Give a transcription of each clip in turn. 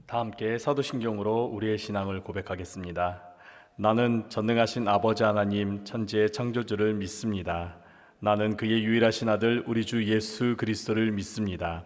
다 함께 사도신경으로 우리의 신앙을 고백하겠습니다. 나는 전능하신 아버지 하나님 천지의 창조주를 믿습니다. 나는 그의 유일하신 아들 우리 주 예수 그리스도를 믿습니다.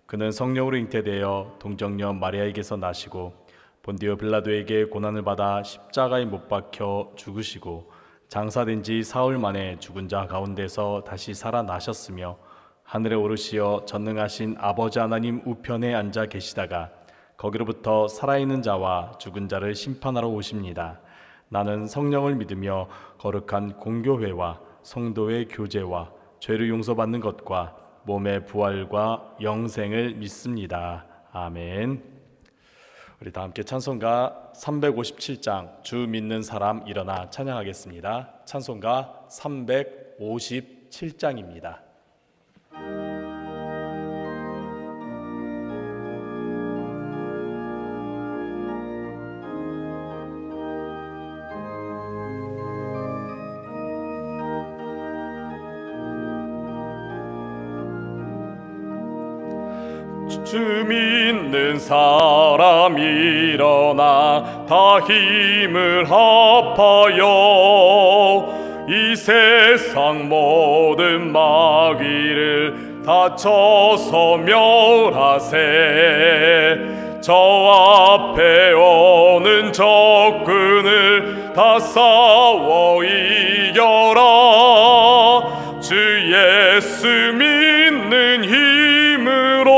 그는 성령으로 잉태되어 동정녀 마리아에게서 나시고 본디오 빌라도에게 고난을 받아 십자가에 못 박혀 죽으시고 장사된 지 사흘 만에 죽은 자 가운데서 다시 살아나셨으며 하늘에 오르시어 전능하신 아버지 하나님 우편에 앉아 계시다가 거기로부터 살아있는 자와 죽은 자를 심판하러 오십니다. 나는 성령을 믿으며 거룩한 공교회와 성도의 교제와 죄를 용서받는 것과 몸의 부활과 영생을 믿습니다. 아멘. 우리 다 함께 찬송가 357장 주 믿는 사람 일어나 찬양하겠습니다. 찬송가 357장입니다. 주 믿는 사람 일어나 다 힘을 합하여 이 세상 모든 마귀를 다쳐서 멸하세. 저 앞에 오는 적군을 다 싸워 이겨라. 주 예수 믿는 힘으로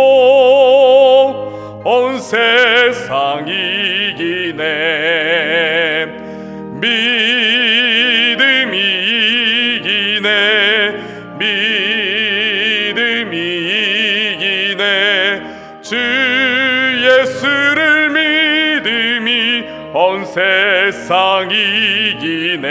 온 세상 이기네. 믿음이 이기네. 믿음이 이기네. 주 예수를 믿음이 온 세상 이기네.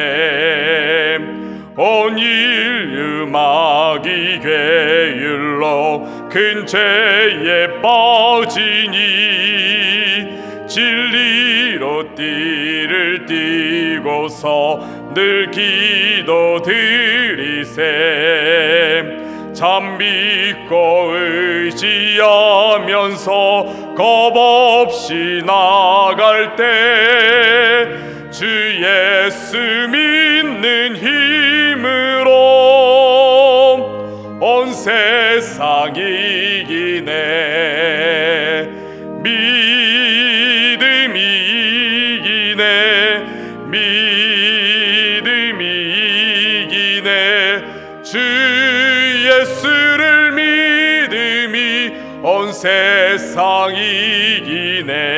온 인류 마귀 괴율로 큰 죄에 빠지니 진리로 띠를 띠고서 늘 기도드리세. 참 믿고 의지하면서 겁없이 나갈 때 주 예수 믿는 힘으로 온 세상 이기네. 믿음이 이기네. 믿음이 이기네. 주 예수를 믿음이 온 세상 이기네.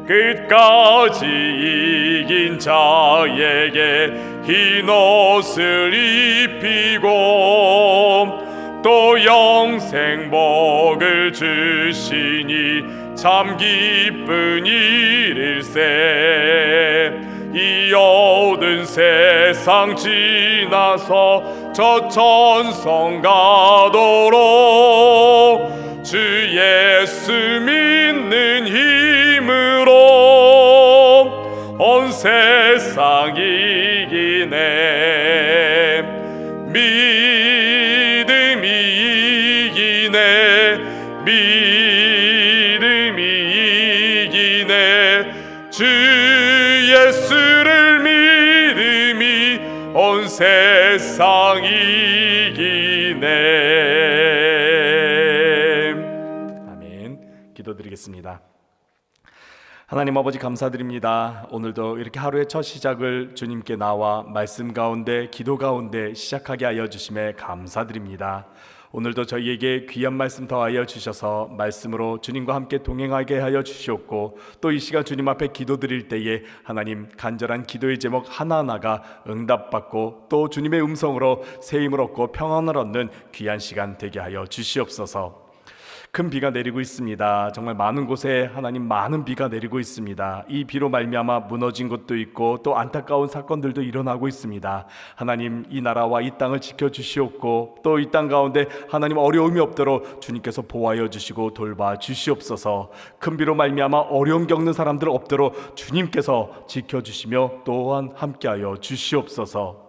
끝까지 이긴 자에게 흰 옷을 입히고 또 영생 복을 주시니 참 기쁜 일일세. 이 어두운 세상 지나서 저 천성 가도록 주 예수 믿는 힘으로 온 세상 이기네. 믿음이 이기네. 믿음이 이기네. 주 예수를 믿음이 온 세상 이기네. 아멘. 기도드리겠습니다. 하나님 아버지 감사드립니다. 오늘도 이렇게 하루의 첫 시작을 주님께 나와 말씀 가운데 기도 가운데 시작하게 하여 주심에 감사드립니다. 오늘도 저희에게 귀한 말씀 더하여 주셔서 말씀으로 주님과 함께 동행하게 하여 주시옵고 또 이 시간 주님 앞에 기도드릴 때에 하나님 간절한 기도의 제목 하나하나가 응답받고 또 주님의 음성으로 새 힘을 얻고 평안을 얻는 귀한 시간 되게 하여 주시옵소서. 큰 비가 내리고 있습니다. 정말 많은 곳에 하나님 많은 비가 내리고 있습니다. 이 비로 말미암아 무너진 것도 있고 또 안타까운 사건들도 일어나고 있습니다. 하나님 이 나라와 이 땅을 지켜주시옵고 또 이 땅 가운데 하나님 어려움이 없도록 주님께서 보호하여 주시고 돌봐 주시옵소서. 큰 비로 말미암아 어려움 겪는 사람들 없도록 주님께서 지켜주시며 또한 함께하여 주시옵소서.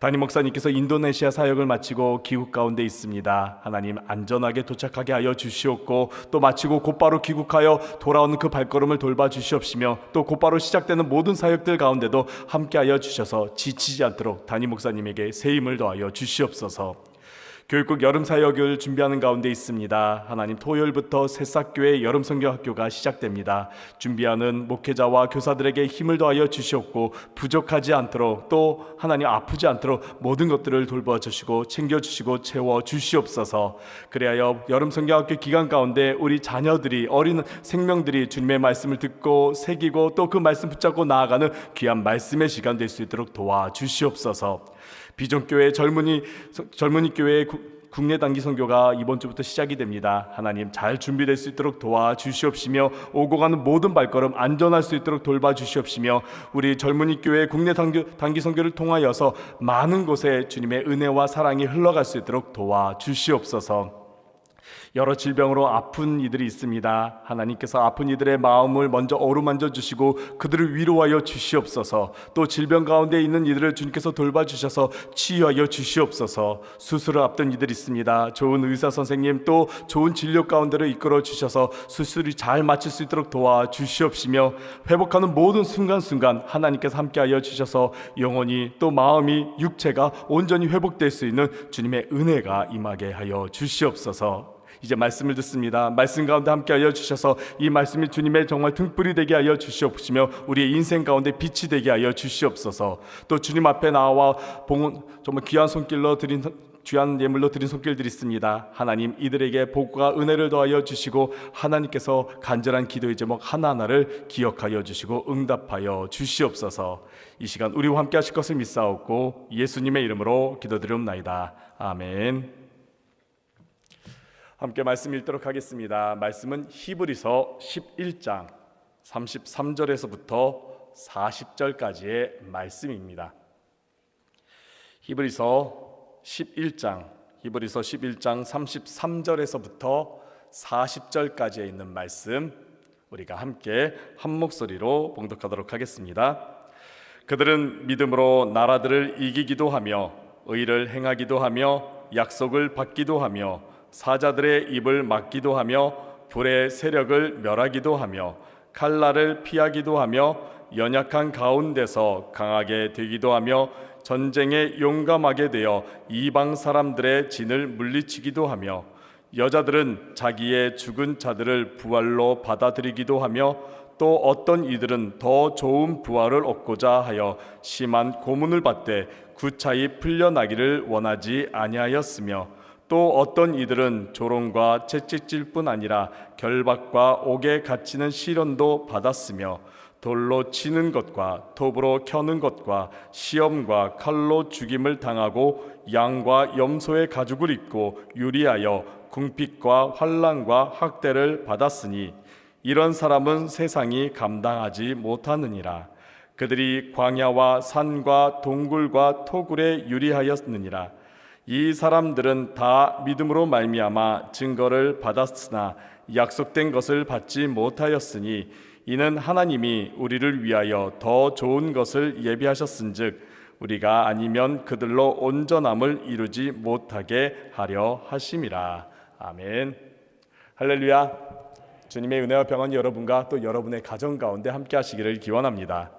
담임 목사님께서 인도네시아 사역을 마치고 귀국 가운데 있습니다. 하나님 안전하게 도착하게 하여 주시옵고 또 마치고 곧바로 귀국하여 돌아오는 그 발걸음을 돌봐 주시옵시며 또 곧바로 시작되는 모든 사역들 가운데도 함께하여 주셔서 지치지 않도록 담임 목사님에게 새 힘을 더하여 주시옵소서. 교육국 여름 사역을 준비하는 가운데 있습니다. 하나님 토요일부터 새싹교회 여름 성경학교가 시작됩니다. 준비하는 목회자와 교사들에게 힘을 더하여 주시옵고 부족하지 않도록 또 하나님 아프지 않도록 모든 것들을 돌봐주시고 챙겨주시고 채워주시옵소서. 그래야 여름 성경학교 기간 가운데 우리 자녀들이 어린 생명들이 주님의 말씀을 듣고 새기고 또 그 말씀 붙잡고 나아가는 귀한 말씀의 시간 될 수 있도록 도와주시옵소서. 비전교회 젊은이 교회 국내 단기 선교가 이번 주부터 시작이 됩니다. 하나님 잘 준비될 수 있도록 도와주시옵시며 오고 가는 모든 발걸음 안전할 수 있도록 돌봐주시옵시며 우리 젊은이 교회 국내 단기 선교를 통하여서 많은 곳에 주님의 은혜와 사랑이 흘러갈 수 있도록 도와주시옵소서. 여러 질병으로 아픈 이들이 있습니다. 하나님께서 아픈 이들의 마음을 먼저 어루만져 주시고 그들을 위로하여 주시옵소서. 또 질병 가운데 있는 이들을 주님께서 돌봐주셔서 치유하여 주시옵소서. 수술을 앞둔 이들이 있습니다. 좋은 의사 선생님 또 좋은 진료 가운데로 이끌어 주셔서 수술이 잘 마칠 수 있도록 도와주시옵시며 회복하는 모든 순간순간 하나님께서 함께하여 주셔서 영혼이 또 마음이 육체가 온전히 회복될 수 있는 주님의 은혜가 임하게 하여 주시옵소서. 이제 말씀을 듣습니다. 말씀 가운데 함께하여 주셔서 이 말씀이 주님의 정말 등불이 되게 하여 주시옵시며 우리의 인생 가운데 빛이 되게 하여 주시옵소서. 또 주님 앞에 나와 정말 귀한 손길로 드린 귀한 예물로 드린 손길들이 있습니다. 하나님 이들에게 복과 은혜를 더하여 주시고 하나님께서 간절한 기도의 제목 하나하나를 기억하여 주시고 응답하여 주시옵소서. 이 시간 우리와 함께 하실 것을 믿사옵고 예수님의 이름으로 기도드리옵나이다. 아멘. 함께 말씀 읽도록 하겠습니다. 말씀은 히브리서 11장 33절에서부터 40절까지의 말씀입니다. 히브리서 11장 33절에서부터 40절까지에 있는 말씀 우리가 함께 한 목소리로 봉독하도록 하겠습니다. 그들은 믿음으로 나라들을 이기기도 하며 의를 행하기도 하며 약속을 받기도 하며 사자들의 입을 막기도 하며 불의 세력을 멸하기도 하며 칼날을 피하기도 하며 연약한 가운데서 강하게 되기도 하며 전쟁에 용감하게 되어 이방 사람들의 진을 물리치기도 하며 여자들은 자기의 죽은 자들을 부활로 받아들이기도 하며 또 어떤 이들은 더 좋은 부활을 얻고자 하여 심한 고문을 받되 구차히 풀려나기를 원하지 아니하였으며 또 어떤 이들은 조롱과 채찍질뿐 아니라 결박과 옥에 갇히는 시련도 받았으며 돌로 치는 것과 톱으로 켜는 것과 시험과 칼로 죽임을 당하고 양과 염소의 가죽을 입고 유리하여 궁핍과 환난과 학대를 받았으니 이런 사람은 세상이 감당하지 못하느니라. 그들이 광야와 산과 동굴과 토굴에 유리하였느니라. 이 사람들은 다 믿음으로 말미암아 증거를 받았으나 약속된 것을 받지 못하였으니 이는 하나님이 우리를 위하여 더 좋은 것을 예비하셨은즉 우리가 아니면 그들로 온전함을 이루지 못하게 하려 하심이라. 아멘. 할렐루야. 주님의 은혜와 평안이 여러분과 또 여러분의 가정 가운데 함께 하시기를 기원합니다.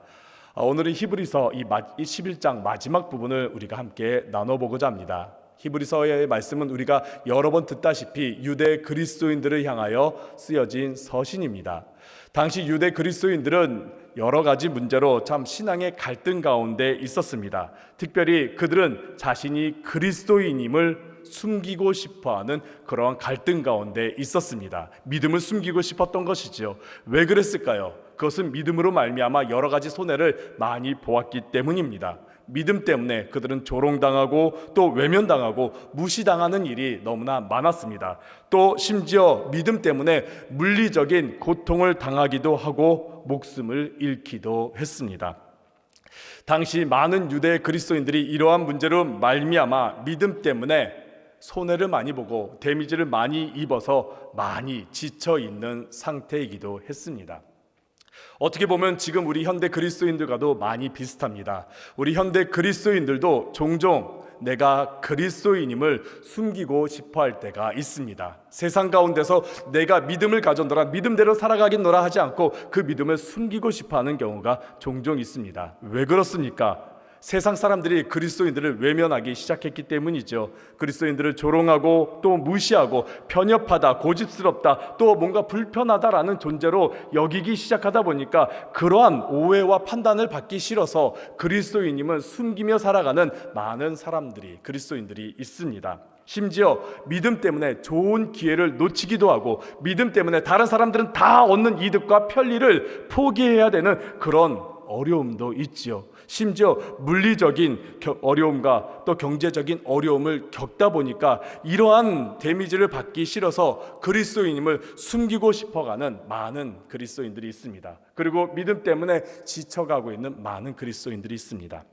오늘은 히브리서 이 11장 마지막 부분을 우리가 함께 나눠보고자 합니다. 히브리서의 말씀은 우리가 여러 번 듣다시피 유대 그리스도인들을 향하여 쓰여진 서신입니다. 당시 유대 그리스도인들은 여러 가지 문제로 참 신앙의 갈등 가운데 있었습니다. 특별히 그들은 자신이 그리스도인임을 숨기고 싶어하는 그러한 갈등 가운데 있었습니다. 믿음을 숨기고 싶었던 것이죠. 왜 그랬을까요? 그것은 믿음으로 말미암아 여러 가지 손해를 많이 보았기 때문입니다. 믿음 때문에 그들은 조롱당하고 또 외면당하고 무시당하는 일이 너무나 많았습니다. 또 심지어 믿음 때문에 물리적인 고통을 당하기도 하고 목숨을 잃기도 했습니다. 당시 많은 유대 그리스도인들이 이러한 문제로 말미암아 믿음 때문에 손해를 많이 보고 데미지를 많이 입어서 많이 지쳐 있는 상태이기도 했습니다. 어떻게 보면 지금 우리 현대 그리스도인들과도 많이 비슷합니다. 우리 현대 그리스도인들도 종종 내가 그리스도인임을 숨기고 싶어 할 때가 있습니다. 세상 가운데서 내가 믿음을 가졌노라, 믿음대로 살아가겠노라 하지 않고 그 믿음을 숨기고 싶어 하는 경우가 종종 있습니다. 왜 그렇습니까? 세상 사람들이 그리스도인들을 외면하기 시작했기 때문이죠. 그리스도인들을 조롱하고 또 무시하고 편협하다, 고집스럽다, 또 뭔가 불편하다라는 존재로 여기기 시작하다 보니까 그러한 오해와 판단을 받기 싫어서 그리스도인임을 숨기며 살아가는 많은 사람들이, 그리스도인들이 있습니다. 심지어 믿음 때문에 좋은 기회를 놓치기도 하고 믿음 때문에 다른 사람들은 다 얻는 이득과 편리를 포기해야 되는 그런 어려움도 있지요. 심지어 물리적인 어려움과 또 경제적인 어려움을 겪다 보니까 이러한 데미지를 받기 싫어서 그리스도인임을 숨기고 싶어가는 많은 그리스도인들이 있습니다. 그리고 믿음 때문에 지쳐가고 있는 많은 그리스도인들이 있습니다.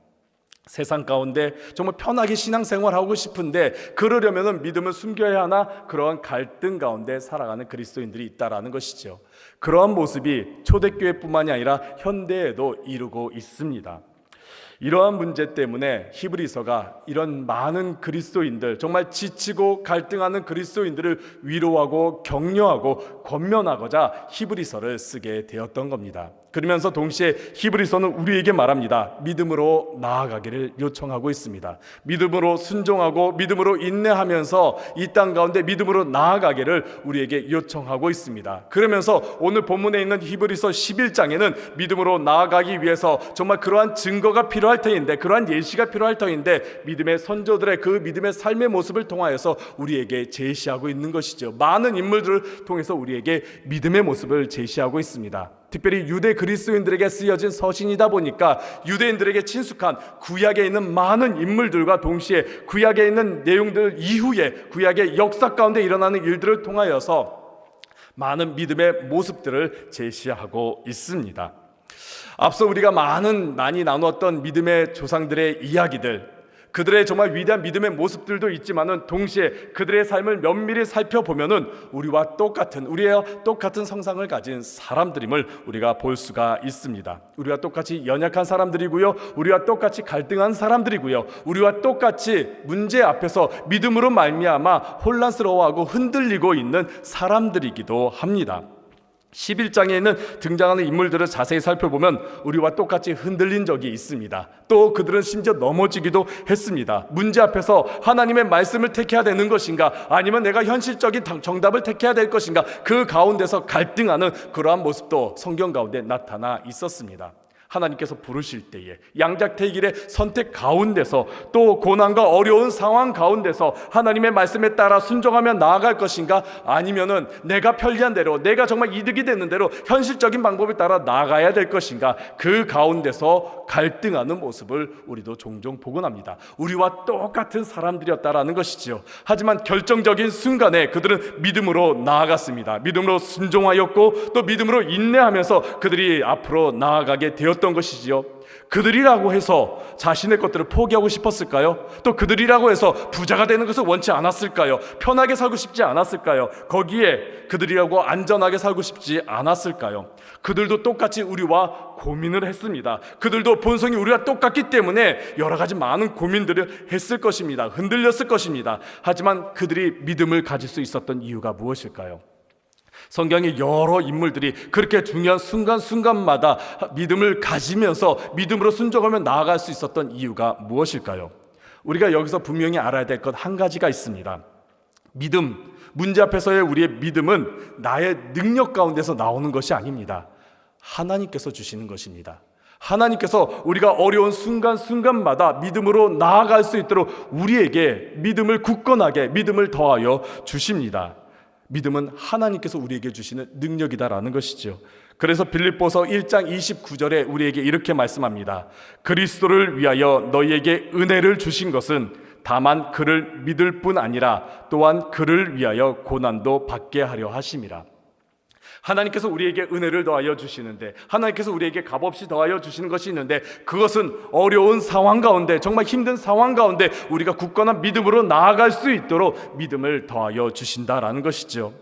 세상 가운데 정말 편하게 신앙생활하고 싶은데 그러려면 믿음을 숨겨야 하나, 그러한 갈등 가운데 살아가는 그리스도인들이 있다라는 것이죠. 그러한 모습이 초대교회뿐만이 아니라 현대에도 이루고 있습니다. 이러한 문제 때문에 히브리서가 이런 많은 그리스도인들, 정말 지치고 갈등하는 그리스도인들을 위로하고 격려하고 권면하고자 히브리서를 쓰게 되었던 겁니다. 그러면서 동시에 히브리서는 우리에게 말합니다. 믿음으로 나아가기를 요청하고 있습니다. 믿음으로 순종하고 믿음으로 인내하면서 이 땅 가운데 믿음으로 나아가기를 우리에게 요청하고 있습니다. 그러면서 오늘 본문에 있는 히브리서 11장에는 믿음으로 나아가기 위해서 정말 그러한 증거가 필요할 터인데, 그러한 예시가 필요할 터인데 믿음의 선조들의 그 믿음의 삶의 모습을 통하여서 우리에게 제시하고 있는 것이죠. 많은 인물들을 통해서 우리에게 믿음의 모습을 제시하고 있습니다. 특별히 유대 그리스도인들에게 쓰여진 서신이다 보니까 유대인들에게 친숙한 구약에 있는 많은 인물들과 동시에 구약에 있는 내용들 이후에 구약의 역사 가운데 일어나는 일들을 통하여서 많은 믿음의 모습들을 제시하고 있습니다. 앞서 우리가 많이 나누었던 믿음의 조상들의 이야기들, 그들의 정말 위대한 믿음의 모습들도 있지만은 동시에 그들의 삶을 면밀히 살펴보면은 우리와 똑같은 성상을 가진 사람들임을 우리가 볼 수가 있습니다. 우리와 똑같이 연약한 사람들이고요, 우리와 똑같이 갈등한 사람들이고요, 우리와 똑같이 문제 앞에서 믿음으로 말미암아 혼란스러워하고 흔들리고 있는 사람들이기도 합니다. 11장에 있는 등장하는 인물들을 자세히 살펴보면 우리와 똑같이 흔들린 적이 있습니다. 또 그들은 심지어 넘어지기도 했습니다. 문제 앞에서 하나님의 말씀을 택해야 되는 것인가, 아니면 내가 현실적인 정답을 택해야 될 것인가, 그 가운데서 갈등하는 그러한 모습도 성경 가운데 나타나 있었습니다. 하나님께서 부르실 때에 양자택일의 선택 가운데서 또 고난과 어려운 상황 가운데서 하나님의 말씀에 따라 순종하며 나아갈 것인가, 아니면은 내가 편리한 대로, 내가 정말 이득이 되는 대로 현실적인 방법에 따라 나아가야 될 것인가, 그 가운데서 갈등하는 모습을 우리도 종종 보곤 합니다. 우리와 똑같은 사람들이었다라는 것이지요. 하지만 결정적인 순간에 그들은 믿음으로 나아갔습니다. 믿음으로 순종하였고 또 믿음으로 인내하면서 그들이 앞으로 나아가게 되었던 것이지요. 그들이라고 해서 자신의 것들을 포기하고 싶었을까요? 또 그들이라고 해서 부자가 되는 것을 원치 않았을까요? 편하게 살고 싶지 않았을까요? 거기에 그들이라고 안전하게 살고 싶지 않았을까요? 그들도 똑같이 우리와 고민을 했습니다. 그들도 본성이 우리와 똑같기 때문에 여러 가지 많은 고민들을 했을 것입니다. 흔들렸을 것입니다. 하지만 그들이 믿음을 가질 수 있었던 이유가 무엇일까요? 성경의 여러 인물들이 그렇게 중요한 순간순간마다 믿음을 가지면서 믿음으로 순종하며 나아갈 수 있었던 이유가 무엇일까요? 우리가 여기서 분명히 알아야 될 것 한 가지가 있습니다. 믿음, 문제 앞에서의 우리의 믿음은 나의 능력 가운데서 나오는 것이 아닙니다. 하나님께서 주시는 것입니다. 하나님께서 우리가 어려운 순간순간마다 믿음으로 나아갈 수 있도록 우리에게 믿음을 굳건하게, 믿음을 더하여 주십니다. 믿음은 하나님께서 우리에게 주시는 능력이다라는 것이죠. 그래서 빌립보서 1장 29절에 우리에게 이렇게 말씀합니다. 그리스도를 위하여 너희에게 은혜를 주신 것은 다만 그를 믿을 뿐 아니라 또한 그를 위하여 고난도 받게 하려 하심이라. 하나님께서 우리에게 은혜를 더하여 주시는데, 하나님께서 우리에게 값없이 더하여 주시는 것이 있는데, 그것은 어려운 상황 가운데, 정말 힘든 상황 가운데 우리가 굳건한 믿음으로 나아갈 수 있도록 믿음을 더하여 주신다라는 것이죠.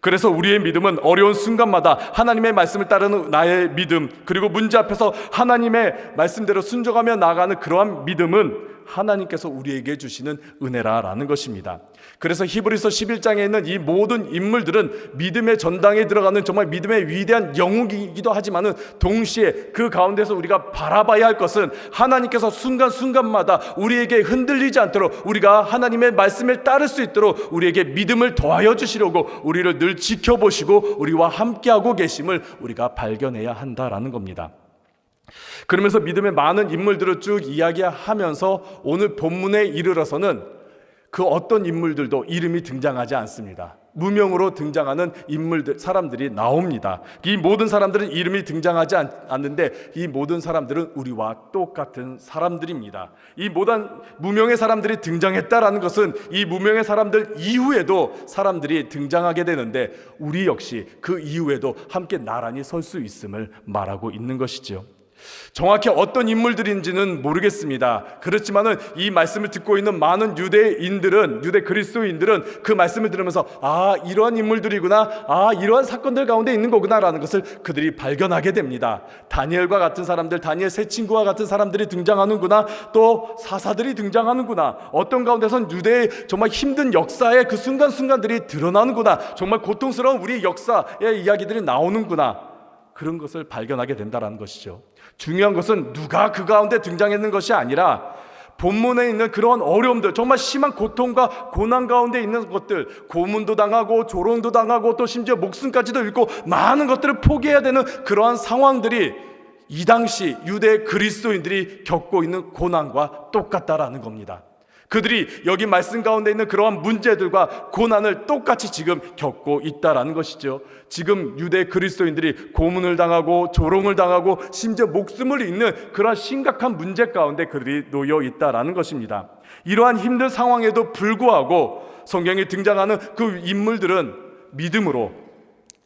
그래서 우리의 믿음은 어려운 순간마다 하나님의 말씀을 따르는 나의 믿음, 그리고 문제 앞에서 하나님의 말씀대로 순종하며 나아가는 그러한 믿음은 하나님께서 우리에게 주시는 은혜라는 것입니다. 그래서 히브리서 11장에 있는 이 모든 인물들은 믿음의 전당에 들어가는 정말 믿음의 위대한 영웅이기도 하지만은 동시에 그 가운데서 우리가 바라봐야 할 것은 하나님께서 순간순간마다 우리에게 흔들리지 않도록, 우리가 하나님의 말씀을 따를 수 있도록 우리에게 믿음을 더하여 주시려고 우리를 늘 지켜보시고 우리와 함께하고 계심을 우리가 발견해야 한다라는 겁니다. 그러면서 믿음의 많은 인물들을 쭉 이야기하면서 오늘 본문에 이르러서는 그 어떤 인물들도 이름이 등장하지 않습니다. 무명으로 등장하는 인물들, 사람들이 나옵니다. 이 모든 사람들은 이름이 등장하지 않는데 이 모든 사람들은 우리와 똑같은 사람들입니다. 이 모든 무명의 사람들이 등장했다라는 것은 이 무명의 사람들 이후에도 사람들이 등장하게 되는데 우리 역시 그 이후에도 함께 나란히 설 수 있음을 말하고 있는 것이죠. 정확히 어떤 인물들인지는 모르겠습니다. 그렇지만은 이 말씀을 듣고 있는 많은 유대 그리스도인들은 그 말씀을 들으면서 이러한 인물들이구나, 이러한 사건들 가운데 있는 거구나라는 것을 그들이 발견하게 됩니다. 다니엘과 같은 사람들, 다니엘 세 친구와 같은 사람들이 등장하는구나, 또 사사들이 등장하는구나, 어떤 가운데선 유대의 정말 힘든 역사의 그 순간순간들이 드러나는구나, 정말 고통스러운 우리 역사의 이야기들이 나오는구나, 그런 것을 발견하게 된다는 것이죠. 중요한 것은 누가 그 가운데 등장했는 것이 아니라 본문에 있는 그러한 어려움들, 정말 심한 고통과 고난 가운데 있는 것들, 고문도 당하고 조롱도 당하고 또 심지어 목숨까지도 잃고 많은 것들을 포기해야 되는 그러한 상황들이 이 당시 유대 그리스도인들이 겪고 있는 고난과 똑같다라는 겁니다. 그들이 여기 말씀 가운데 있는 그러한 문제들과 고난을 똑같이 지금 겪고 있다라는 것이죠. 지금 유대 그리스도인들이 고문을 당하고 조롱을 당하고 심지어 목숨을 잃는 그러한 심각한 문제 가운데 그들이 놓여 있다라는 것입니다. 이러한 힘든 상황에도 불구하고 성경에 등장하는 그 인물들은 믿음으로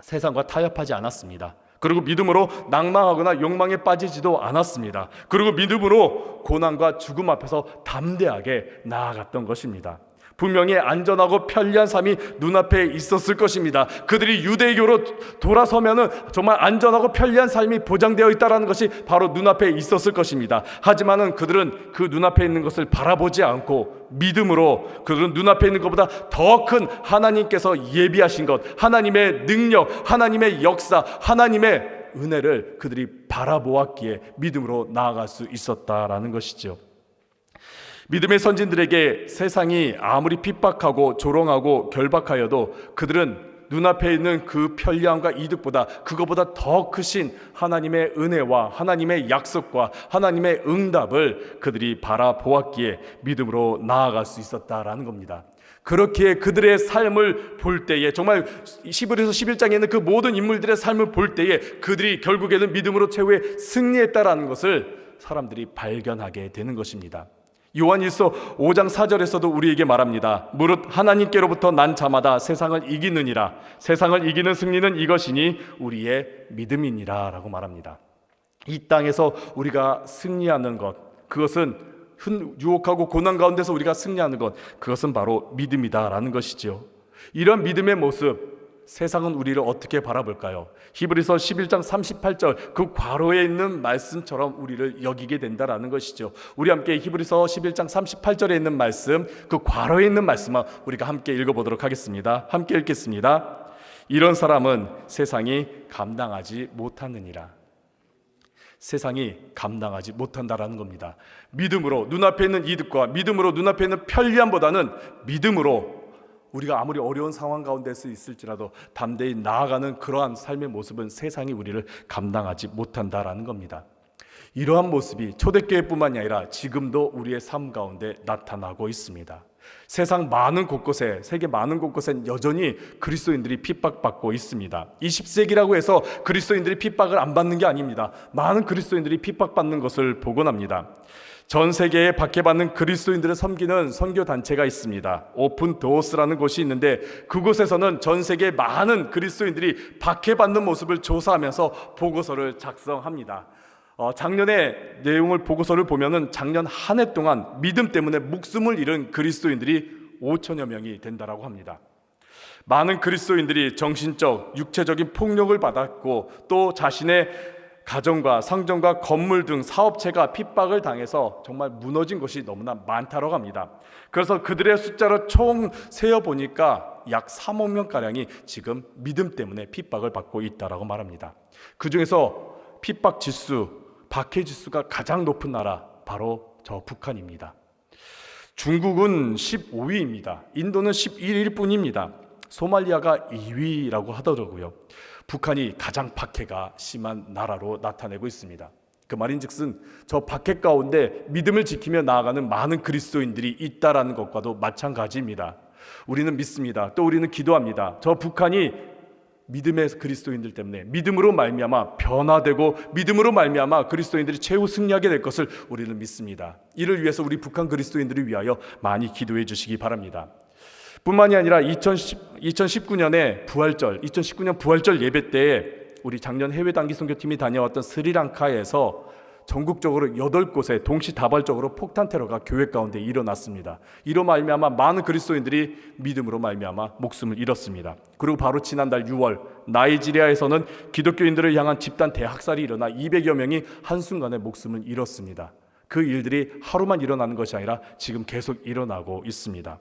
세상과 타협하지 않았습니다. 그리고 믿음으로 낭망하거나 욕망에 빠지지도 않았습니다. 그리고 믿음으로 고난과 죽음 앞에서 담대하게 나아갔던 것입니다. 분명히 안전하고 편리한 삶이 눈앞에 있었을 것입니다. 그들이 유대교로 돌아서면은 정말 안전하고 편리한 삶이 보장되어 있다는 것이 바로 눈앞에 있었을 것입니다. 하지만은 그들은 그 눈앞에 있는 것을 바라보지 않고 믿음으로 그들은 눈앞에 있는 것보다 더 큰 하나님께서 예비하신 것, 하나님의 능력, 하나님의 역사, 하나님의 은혜를 그들이 바라보았기에 믿음으로 나아갈 수 있었다라는 것이죠. 믿음의 선진들에게 세상이 아무리 핍박하고 조롱하고 결박하여도 그들은 눈앞에 있는 그 편리함과 이득보다 그것보다 더 크신 하나님의 은혜와 하나님의 약속과 하나님의 응답을 그들이 바라보았기에 믿음으로 나아갈 수 있었다라는 겁니다. 그렇기에 그들의 삶을 볼 때에, 정말 히브리서 11장에 있는 그 모든 인물들의 삶을 볼 때에 그들이 결국에는 믿음으로 최후에 승리했다라는 것을 사람들이 발견하게 되는 것입니다. 요한일서 5장 4절에서도 우리에게 말합니다. 무릇 하나님께로부터 난 자마다 세상을 이기느니라. 세상을 이기는 승리는 이것이니 우리의 믿음이니라 라고 말합니다. 이 땅에서 우리가 승리하는 것, 그것은 유혹하고 고난 가운데서 우리가 승리하는 것, 그것은 바로 믿음이다라는 것이죠. 이런 믿음의 모습, 세상은 우리를 어떻게 바라볼까요? 히브리서 11장 38절 그 괄호에 있는 말씀처럼 우리를 여기게 된다라는 것이죠. 우리 함께 히브리서 11장 38절에 있는 말씀, 그 괄호에 있는 말씀을 우리가 함께 읽어보도록 하겠습니다. 함께 읽겠습니다. 이런 사람은 세상이 감당하지 못하느니라. 세상이 감당하지 못한다라는 겁니다. 믿음으로 눈앞에 있는 이득과 믿음으로 눈앞에 있는 편리함보다는 믿음으로 우리가 아무리 어려운 상황 가운데서 있을지라도 담대히 나아가는 그러한 삶의 모습은 세상이 우리를 감당하지 못한다라는 겁니다. 이러한 모습이 초대교회뿐만이 아니라 지금도 우리의 삶 가운데 나타나고 있습니다. 세상 많은 곳곳에, 세계 많은 곳곳엔 여전히 그리스도인들이 핍박받고 있습니다. 20세기라고 해서 그리스도인들이 핍박을 안 받는 게 아닙니다. 많은 그리스도인들이 핍박받는 것을 보곤 합니다. 전 세계에 박해받는 그리스도인들을 섬기는 선교단체가 있습니다. 오픈 도어스라는 곳이 있는데 그곳에서는 전 세계 많은 그리스도인들이 박해받는 모습을 조사하면서 보고서를 작성합니다. 작년에 내용을 보고서를 보면은 작년 한 해 동안 믿음 때문에 목숨을 잃은 그리스도인들이 5천여 명이 된다라고 합니다. 많은 그리스도인들이 정신적, 육체적인 폭력을 받았고 또 자신의 가정과 상점과 건물 등 사업체가 핍박을 당해서 정말 무너진 것이 너무나 많다고 합니다. 그래서 그들의 숫자를 총 세어보니까 약 3억 명가량이 지금 믿음 때문에 핍박을 받고 있다고 말합니다. 그 중에서 핍박 지수, 박해 지수가 가장 높은 나라 바로 저 북한입니다. 중국은 15위입니다. 인도는 11위일 뿐입니다. 소말리아가 2위라고 하더라고요. 북한이 가장 박해가 심한 나라로 나타내고 있습니다. 그 말인즉슨 저 박해 가운데 믿음을 지키며 나아가는 많은 그리스도인들이 있다라는 것과도 마찬가지입니다. 우리는 믿습니다. 또 우리는 기도합니다. 저 북한이 믿음의 그리스도인들 때문에 믿음으로 말미암아 변화되고 믿음으로 말미암아 그리스도인들이 최후 승리하게 될 것을 우리는 믿습니다. 이를 위해서 우리 북한 그리스도인들을 위하여 많이 기도해 주시기 바랍니다. 뿐만이 아니라 2019년에 2019년 부활절 예배 때에 우리 작년 해외 단기 선교팀이 다녀왔던 스리랑카에서 전국적으로 8곳에 동시다발적으로 폭탄 테러가 교회 가운데 일어났습니다. 이로 말미암아 많은 그리스도인들이 믿음으로 말미암아 목숨을 잃었습니다. 그리고 바로 지난달 6월 나이지리아에서는 기독교인들을 향한 집단 대학살이 일어나 200여 명이 한순간에 목숨을 잃었습니다. 그 일들이 하루만 일어나는 것이 아니라 지금 계속 일어나고 있습니다.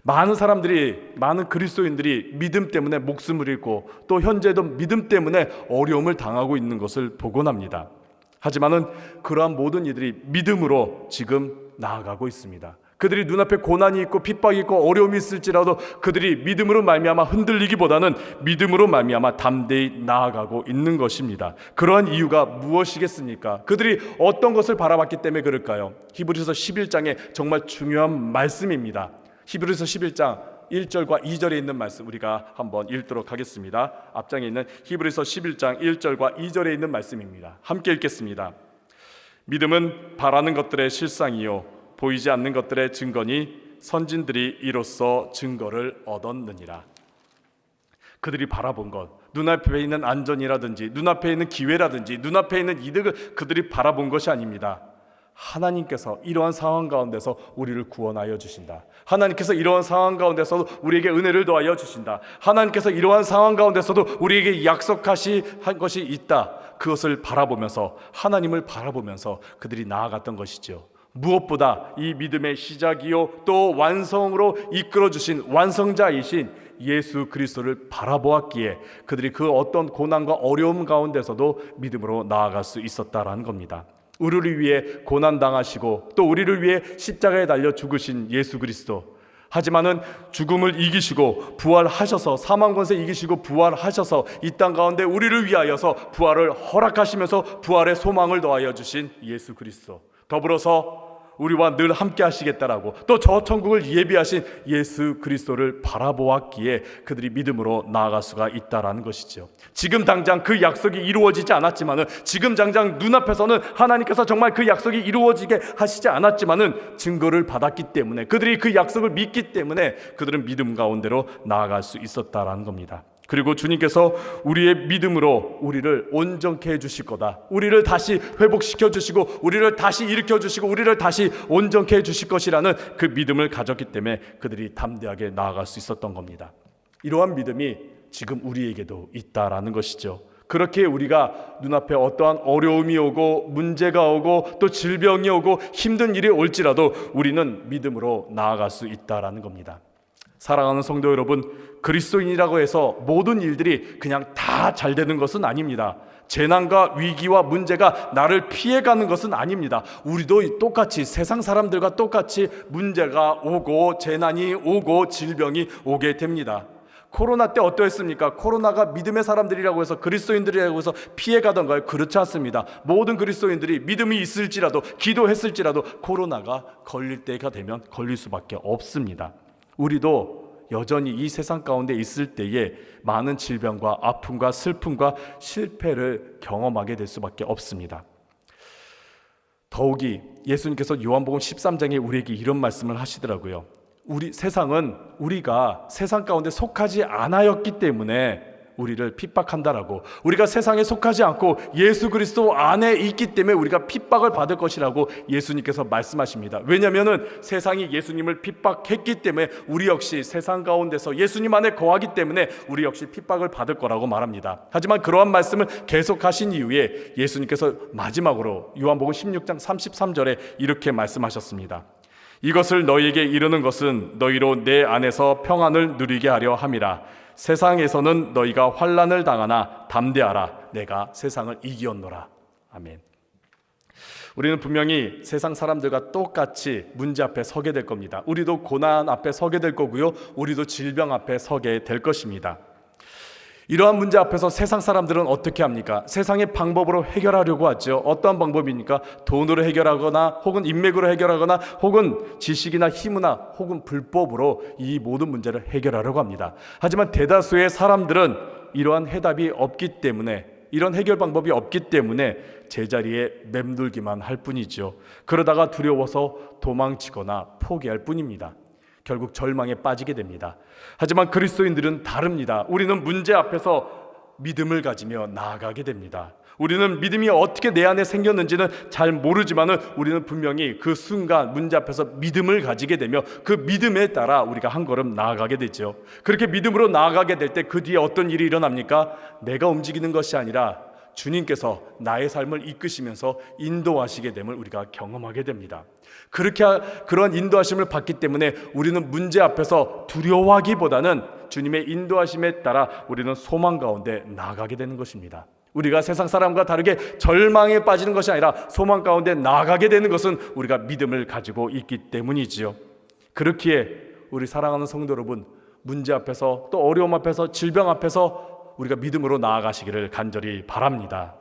많은 그리스도인들이 믿음 때문에 목숨을 잃고 또 현재도 믿음 때문에 어려움을 당하고 있는 것을 보곤 합니다. 하지만은 그러한 모든 이들이 믿음으로 지금 나아가고 있습니다. 그들이 눈앞에 고난이 있고 핍박이 있고 어려움이 있을지라도 그들이 믿음으로 말미암아 흔들리기보다는 믿음으로 말미암아 담대히 나아가고 있는 것입니다. 그러한 이유가 무엇이겠습니까? 그들이 어떤 것을 바라봤기 때문에 그럴까요? 히브리서 11장에 정말 중요한 말씀입니다. 히브리서 11장 1절과 2절에 있는 말씀 우리가 한번 읽도록 하겠습니다. 앞장에 있는 히브리서 11장 1절과 2절에 있는 말씀입니다. 함께 읽겠습니다. 믿음은 바라는 것들의 실상이요 보이지 않는 것들의 증거니 선진들이 이로써 증거를 얻었느니라. 그들이 바라본 것, 눈앞에 있는 안전이라든지 눈앞에 있는 기회라든지 눈앞에 있는 이득을 그들이 바라본 것이 아닙니다. 하나님께서 이러한 상황 가운데서 우리를 구원하여 주신다. 하나님께서 이러한 상황 가운데서도 우리에게 은혜를 더하여 주신다. 하나님께서 이러한 상황 가운데서도 우리에게 약속하신 것이 있다. 그것을 바라보면서 하나님을 바라보면서 그들이 나아갔던 것이죠. 무엇보다 이 믿음의 시작이요 또 완성으로 이끌어주신 완성자이신 예수 그리스도를 바라보았기에 그들이 그 어떤 고난과 어려움 가운데서도 믿음으로 나아갈 수 있었다라는 겁니다. 우리를 위해 고난당하시고 또 우리를 위해 십자가에 달려 죽으신 예수 그리스도, 하지만은 죽음을 이기시고 부활하셔서 사망 권세 이기시고 부활하셔서 이 땅 가운데 우리를 위하여서 부활을 허락하시면서 부활의 소망을 더하여 주신 예수 그리스도, 더불어서 우리와 늘 함께 하시겠다라고 또 저 천국을 예비하신 예수 그리스도를 바라보았기에 그들이 믿음으로 나아갈 수가 있다라는 것이죠. 지금 당장 그 약속이 이루어지지 않았지만은 지금 당장 눈앞에서는 하나님께서 정말 그 약속이 이루어지게 하시지 않았지만은 증거를 받았기 때문에 그들이 그 약속을 믿기 때문에 그들은 믿음 가운데로 나아갈 수 있었다라는 겁니다. 그리고 주님께서 우리의 믿음으로 우리를 온전케 해주실 거다, 우리를 다시 회복시켜 주시고 우리를 다시 일으켜 주시고 우리를 다시 온전케 해주실 것이라는 그 믿음을 가졌기 때문에 그들이 담대하게 나아갈 수 있었던 겁니다. 이러한 믿음이 지금 우리에게도 있다라는 것이죠. 그렇게 우리가 눈앞에 어떠한 어려움이 오고 문제가 오고 또 질병이 오고 힘든 일이 올지라도 우리는 믿음으로 나아갈 수 있다라는 겁니다. 사랑하는 성도 여러분, 그리스도인이라고 해서 모든 일들이 그냥 다 잘 되는 것은 아닙니다. 재난과 위기와 문제가 나를 피해가는 것은 아닙니다. 우리도 똑같이 세상 사람들과 똑같이 문제가 오고 재난이 오고 질병이 오게 됩니다. 코로나 때 어떠했습니까? 코로나가 믿음의 사람들이라고 해서 그리스도인들이라고 해서 피해가던가요? 그렇지 않습니다. 모든 그리스도인들이 믿음이 있을지라도 기도했을지라도 코로나가 걸릴 때가 되면 걸릴 수밖에 없습니다. 우리도 여전히 이 세상 가운데 있을 때에 많은 질병과 아픔과 슬픔과 실패를 경험하게 될 수밖에 없습니다. 더욱이 예수님께서 요한복음 13장에 우리에게 이런 말씀을 하시더라고요. 우리 세상은 우리가 세상 가운데 속하지 않았기 때문에 우리를 핍박한다라고, 우리가 세상에 속하지 않고 예수 그리스도 안에 있기 때문에 우리가 핍박을 받을 것이라고 예수님께서 말씀하십니다. 왜냐하면 세상이 예수님을 핍박했기 때문에 우리 역시 세상 가운데서 예수님 안에 거하기 때문에 우리 역시 핍박을 받을 거라고 말합니다. 하지만 그러한 말씀을 계속하신 이후에 예수님께서 마지막으로 요한복음 16장 33절에 이렇게 말씀하셨습니다. 이것을 너희에게 이르는 것은 너희로 내 안에서 평안을 누리게 하려 함이라. 세상에서는 너희가 환난을 당하나 담대하라. 내가 세상을 이기었노라. 아멘. 우리는 분명히 세상 사람들과 똑같이 문제 앞에 서게 될 겁니다. 우리도 고난 앞에 서게 될 거고요, 우리도 질병 앞에 서게 될 것입니다. 이러한 문제 앞에서 세상 사람들은 어떻게 합니까? 세상의 방법으로 해결하려고 하죠. 어떠한 방법입니까? 돈으로 해결하거나 혹은 인맥으로 해결하거나 혹은 지식이나 힘이나 혹은 불법으로 이 모든 문제를 해결하려고 합니다. 하지만 대다수의 사람들은 이러한 해답이 없기 때문에, 이런 해결 방법이 없기 때문에 제자리에 맴돌기만 할 뿐이죠. 그러다가 두려워서 도망치거나 포기할 뿐입니다. 결국 절망에 빠지게 됩니다. 하지만 그리스도인들은 다릅니다. 우리는 문제 앞에서 믿음을 가지며 나아가게 됩니다. 우리는 믿음이 어떻게 내 안에 생겼는지는 잘 모르지만 우리는 분명히 그 순간 문제 앞에서 믿음을 가지게 되며 그 믿음에 따라 우리가 한 걸음 나아가게 되죠. 그렇게 믿음으로 나아가게 될 때 그 뒤에 어떤 일이 일어납니까? 내가 움직이는 것이 아니라 주님께서 나의 삶을 이끄시면서 인도하시게 됨을 우리가 경험하게 됩니다. 그런 인도하심을 받기 때문에 우리는 문제 앞에서 두려워하기보다는 주님의 인도하심에 따라 우리는 소망 가운데 나아가게 되는 것입니다. 우리가 세상 사람과 다르게 절망에 빠지는 것이 아니라 소망 가운데 나아가게 되는 것은 우리가 믿음을 가지고 있기 때문이지요. 그렇기에 우리 사랑하는 성도 여러분, 문제 앞에서 또 어려움 앞에서 질병 앞에서 우리가 믿음으로 나아가시기를 간절히 바랍니다.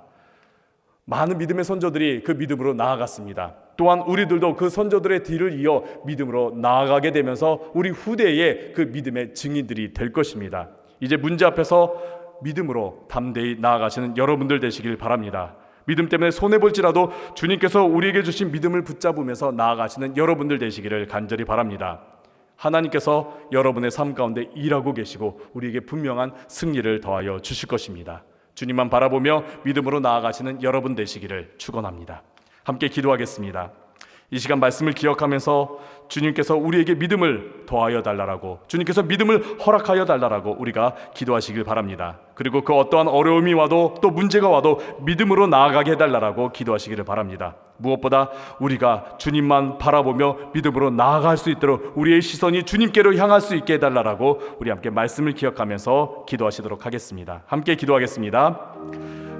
많은 믿음의 선조들이 그 믿음으로 나아갔습니다. 또한 우리들도 그 선조들의 뒤를 이어 믿음으로 나아가게 되면서 우리 후대에 그 믿음의 증인들이 될 것입니다. 이제 문제 앞에서 믿음으로 담대히 나아가시는 여러분들 되시길 바랍니다. 믿음 때문에 손해볼지라도 주님께서 우리에게 주신 믿음을 붙잡으면서 나아가시는 여러분들 되시기를 간절히 바랍니다. 하나님께서 여러분의 삶 가운데 일하고 계시고 우리에게 분명한 승리를 더하여 주실 것입니다. 주님만 바라보며 믿음으로 나아가시는 여러분 되시기를 축원합니다. 함께 기도하겠습니다. 이 시간 말씀을 기억하면서 주님께서 우리에게 믿음을 더하여 달라고, 주님께서 믿음을 허락하여 달라고 우리가 기도하시길 바랍니다. 그리고 그 어떠한 어려움이 와도 또 문제가 와도 믿음으로 나아가게 해달라고 기도하시기를 바랍니다. 무엇보다 우리가 주님만 바라보며 믿음으로 나아갈 수 있도록 우리의 시선이 주님께로 향할 수 있게 해달라고 우리 함께 말씀을 기억하면서 기도하시도록 하겠습니다. 함께 기도하겠습니다.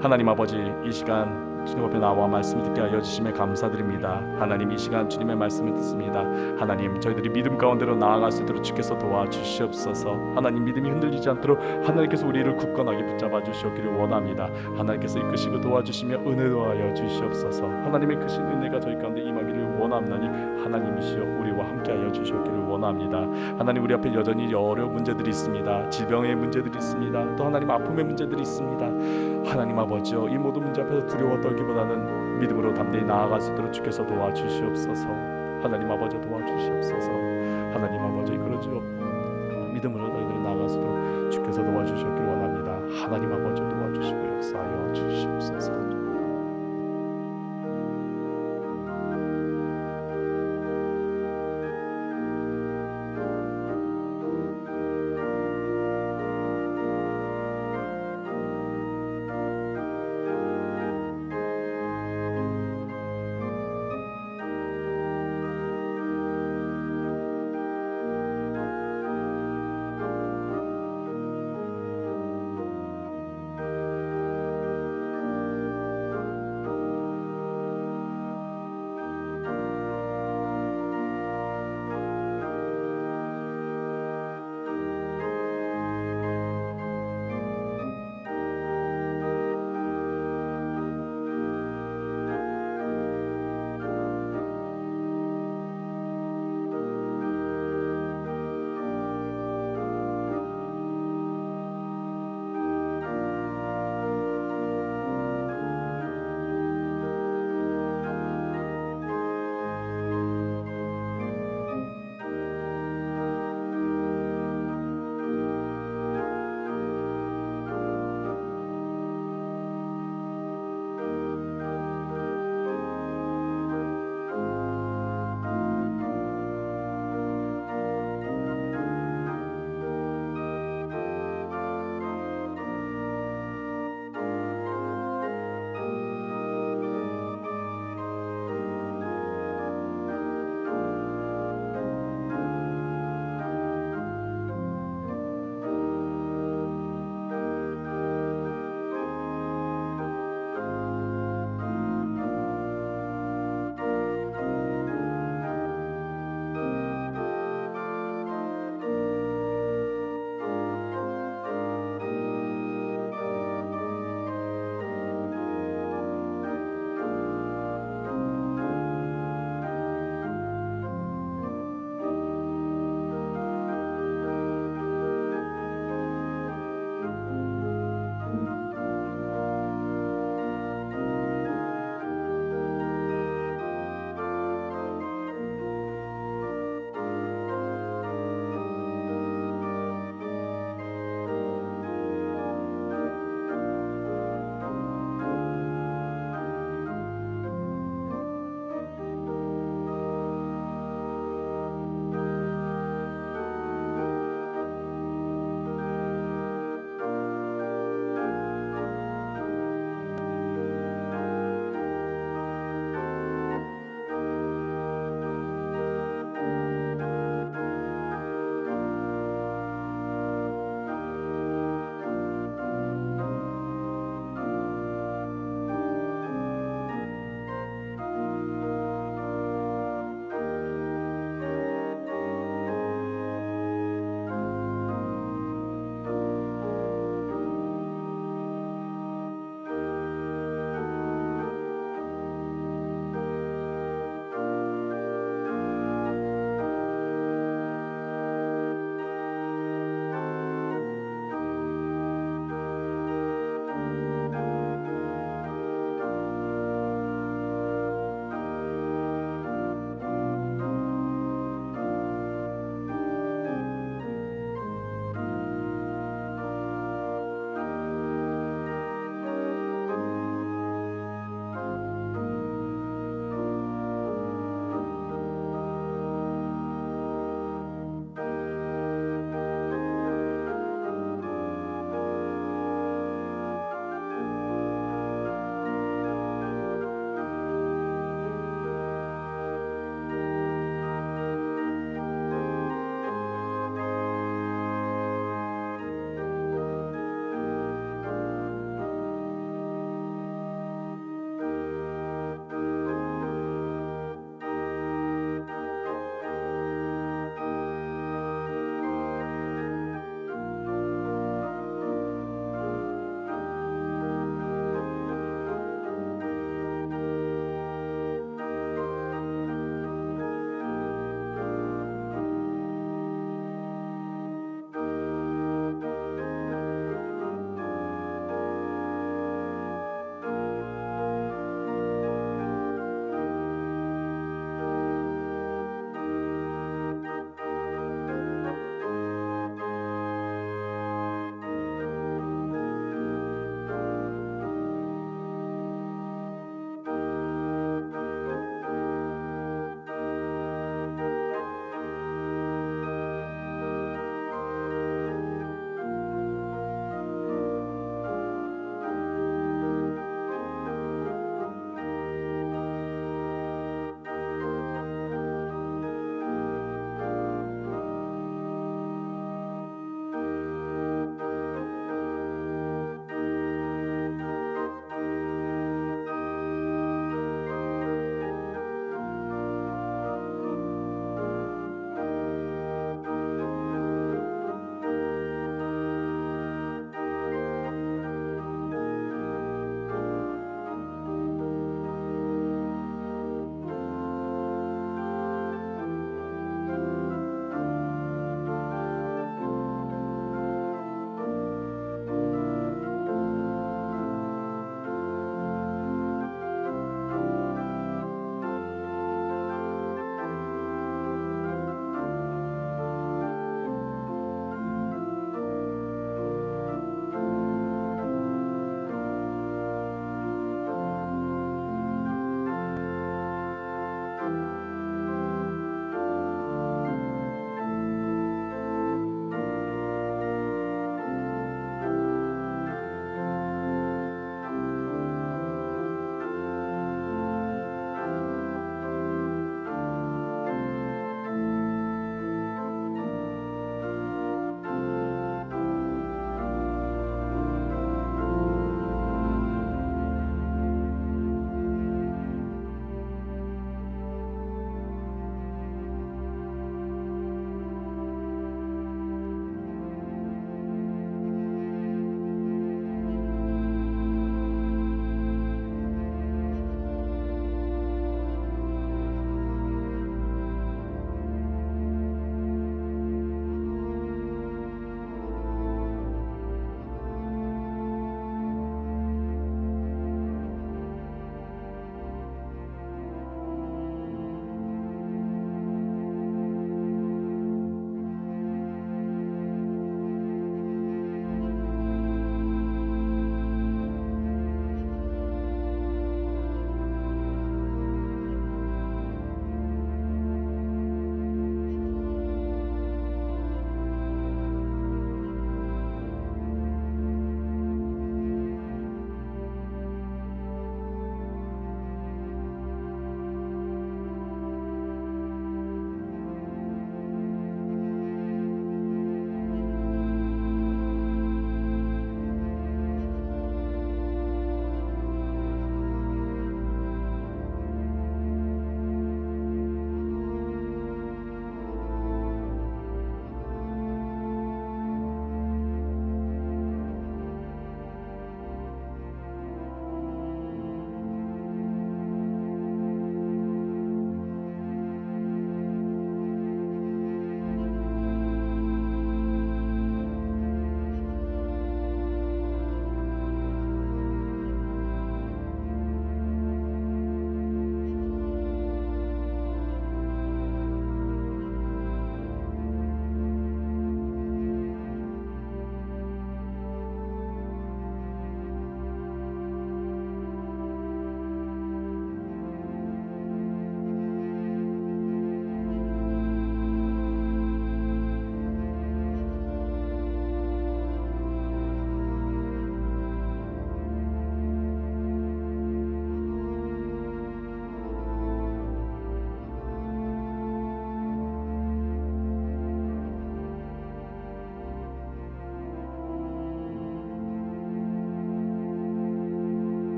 하나님 아버지, 이 시간 주님 앞에 나와 말씀 듣게 하여 주심에 감사드립니다. 하나님, 이 시간 주님의 말씀을 듣습니다. 하나님, 저희들이 믿음 가운데로 나아갈 수 있도록 주께서 도와주시옵소서. 하나님, 믿음이 흔들리지 않도록 하나님께서 우리를 굳건하게 붙잡아 주시옵기를 원합니다. 하나님께서 이끄시고 도와주시며 은혜 도하여 주시옵소서. 하나님의 크신 은혜가 저희 가운데 임하기를 원합나니 하나님이시여 우리와 함께하여 주시옵기를 원합니다. 하나님, 우리 앞에 여전히 어려운 문제들이 있습니다. 질병의 문제들이 있습니다. 또 하나님, 아픔의 문제들이 있습니다. 하나님 아버지여, 이 모든 문제 앞에서 두려워 떨기보다는 믿음으로 담대히 나아갈 수 있도록 주께서 도와주시옵소서. 하나님 아버지, 도와주시옵소서. 하나님 아버지, 그러죠, 믿음으로 너희들 나아갈 수 있도록 주께서 도와주시옵기를 원합니다. 하나님 아버지, 도와주시옵소서.